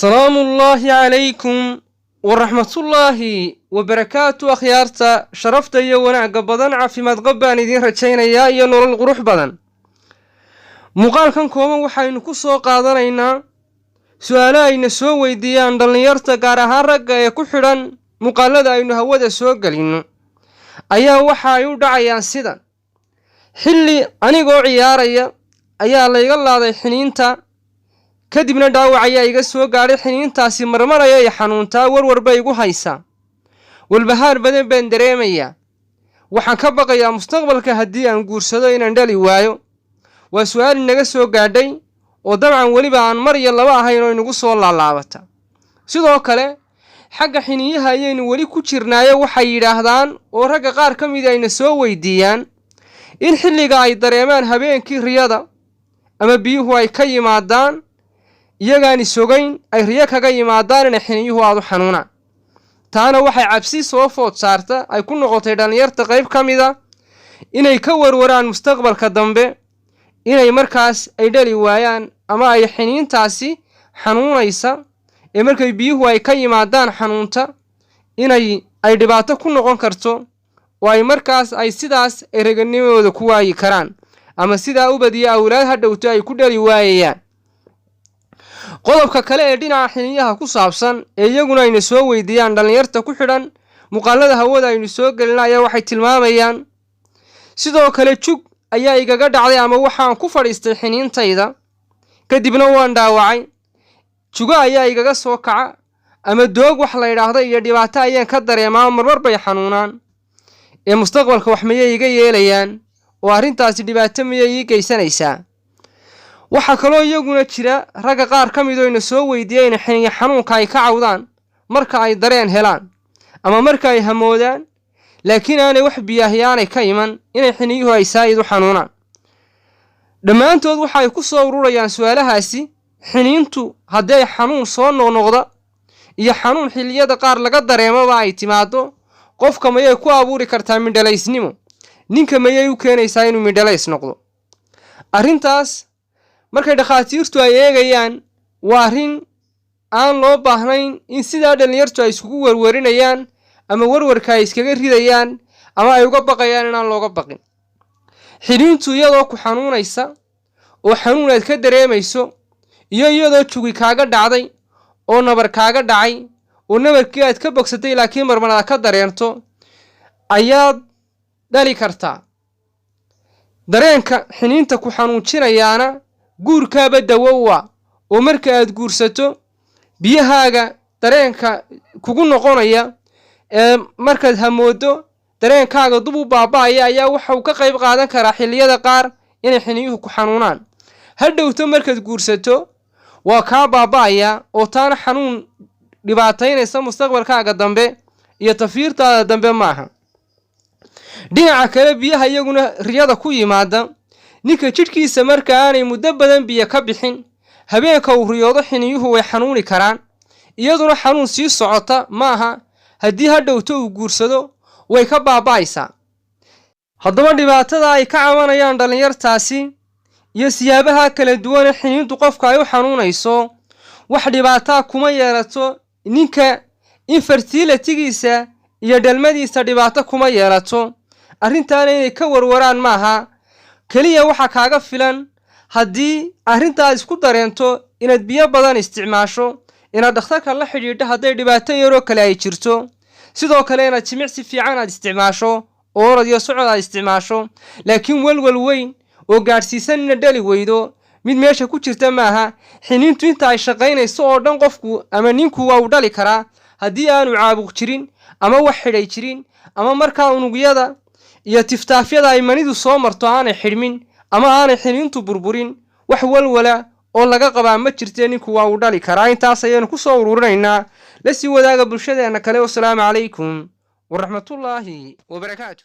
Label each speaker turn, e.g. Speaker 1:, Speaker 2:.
Speaker 1: السلام الله عليكم ورحمة الله وبركاته. أخيارتا شرفت يوانا قبضان عافيمات قبان إذين رجينا يا نور القروح بدن مقال كان كوما وحاين كسو قادرين سؤالا إن سو ويديان دلنيارتا قارها رقا يكحران مقالدا إنو هودا سو قلين أيا وحايو دعيان سيدان حلي أنيقو عياريا أيا اللي يقال هذا حنينتا kadibna dhaawac ayaa iga soo gaaray xiniintaasi marmaraya ay xanuuntaa warwarba igu haysa walbahaar badan baan dareemayaa waxaan ka baqayaa mustaqbalka haddii aan guursado inaan dhali waayo waa su'aal inaga soo gaadhay oo dabcan weliba aan mar iyo laba ahayn oo inagu soo laalaabata sidoo kale xagga xiniyaha ayaynu weli ku jirnaayo waxay yidhaahdaan oo ragga qaar ka mid ayna soo weydiiyaan in xilliga ay dareemaan habeenkii riyada ama biyuhu ay ka yimaadaan iyagaani sogayn ay riyo kaga yimaadaan in xiniyuhu aad u xanuunaan taana waxay cabsi soo food saarta ay ku noqotay dhalinyarta qayb ka mid ah inay ka warwaraan mustaqbalka dambe inay markaas ay dhali waayaan ama ay xiniintaasi xanuunaysa ee markay biyuhu ay ka yimaadaan xanuunta inay dhibaato ku noqon karto oo ay markaas ay sidaas raganimadooda ku waayi karaan ama sidaa u badiya awlaad hadhowto ay ku dhali waayayaan. qodobka kale ee dhinaca xiniyaha ku saabsan ee iyaguna ayna soo weydiiyaan dhalinyarta ku xidhan muuqaalada hawada aynu soo gelinaya waxay tilmaamayaan sidoo kale jug ayaa igaga dhacday ama waxaan ku fadhiistay xiniintayda kadibna waan dhaawacay juga ayaa igaga soo kaca ama doog wax la yiraahdo iyo dhibaato ayaan ka dareemaa marmar bay xanuunaan ee mustaqbalka wax miyay iga yeelayaan oo arrintaasi dhibaato miyay ii geysanaysaa. waxa kaloo iyaguna jira ragga qaar ka mid oo ina soo weydiiyeen xiniya xanuunka ay ka cawdaan marka ay dareen helaan ama marka ay hamoodaan laakiin aanay wax biyaahiyaanay ka iman inay xiniyuhu ay saayid u xanuunaan. dhammaantood waxa ay ku soo ururayaan su'aalahaasi xiniintu haddii ay xanuun soo noqnoqda iyo xanuun xilliyada qaar laga dareemaba ay timaado qofka mayay ku abuuri kartaa midhalaysnimo ninka mayay u keenaysaa inuu midhalays noqdo. arrintaas markay dhakhaatiirtu ay eegayaan waa arrin aan loo baahnayn in sidaa dhalinyartu ay iskugu warwarinayaan ama warwarka ay iskaga ridayaan ama ay uga baqayaan inaan looga baqin. xiniintu iyadoo ku xanuunaysa oo xanuun aad ka dareemayso iyo iyadoo jugi kaaga dhacday oo nabar kaaga dhacay oo nabarkii aad ka bogsatay laakiin marmar aad ka dareento ayaad dhali kartaa. dareenka xiniinta ku xanuujinayaana guurkaaba dawowa oo marka aad guursato biyahaaga dareenka kugu noqonaya ee markaad hamoodo dareenkaaga dub u baaba'aya ayaa waxa uu ka qayb qaadan karaa xilliyada qaar inay xiniyuhu ku xanuunaan. hadhowto markaad guursato waa kaa baaba'aya oo taana xanuun dhibaataynaysa mustaqbalkaaga dambe iyo tafiirtaada dambe maaha. dhinaca kale biyaha iyaguna riyada ku yimaada ninka jidhkiisa marka aanay muddo badan biyo ka bixin habeenka uu riyoodo xiniyuhu way xanuuni karaan iyaduna xanuun sii socota maaha haddii hadhowto uu guursado way ka baaba'aysaa. haddaba dhibaatada ay ka cabanayaan dhalinyartaasi iyo siyaabaha kala duwan ee xiniintu qofka ay u xanuunayso wax dhibaataa kuma yeelato ninka infertilitigiisa iyo dhalmadiisa dhibaato kuma yeelato. arrintaana inay ka warwaraan maaha kaliya waxa kaaga filan haddii arrintaad isku dareento inaad biyo badan isticmaasho inaad dhakhtarka la xidhiidho hadday dhibaato yaroo kale ay jirto sidoo kale inaad jimicsi fiican aad isticmaasho oo orod iyo socod aad isticmaasho laakiin walwal weyn oo gaadhsiisan ina dhali weydo mid meesha ku jirta maaha. xiniintu inta ay shaqaynayso oo dhan qofku ama ninku waa u dhali karaa haddii aanu caabuq jirin ama wax xidhay jirin ama markaa unugyada iyo tiftaafyada ay manidu soo marto aanay xidhmin ama aanay xiniintu burburin wax walwala oo laga qabaa ma jirtee ninku waa u dhali karaa. intaas ayaynu ku soo ururinaynaa la sii wadaaga bulshadeena kale. wassalaamu calaykum waraxmatullaahi wabarakaatu.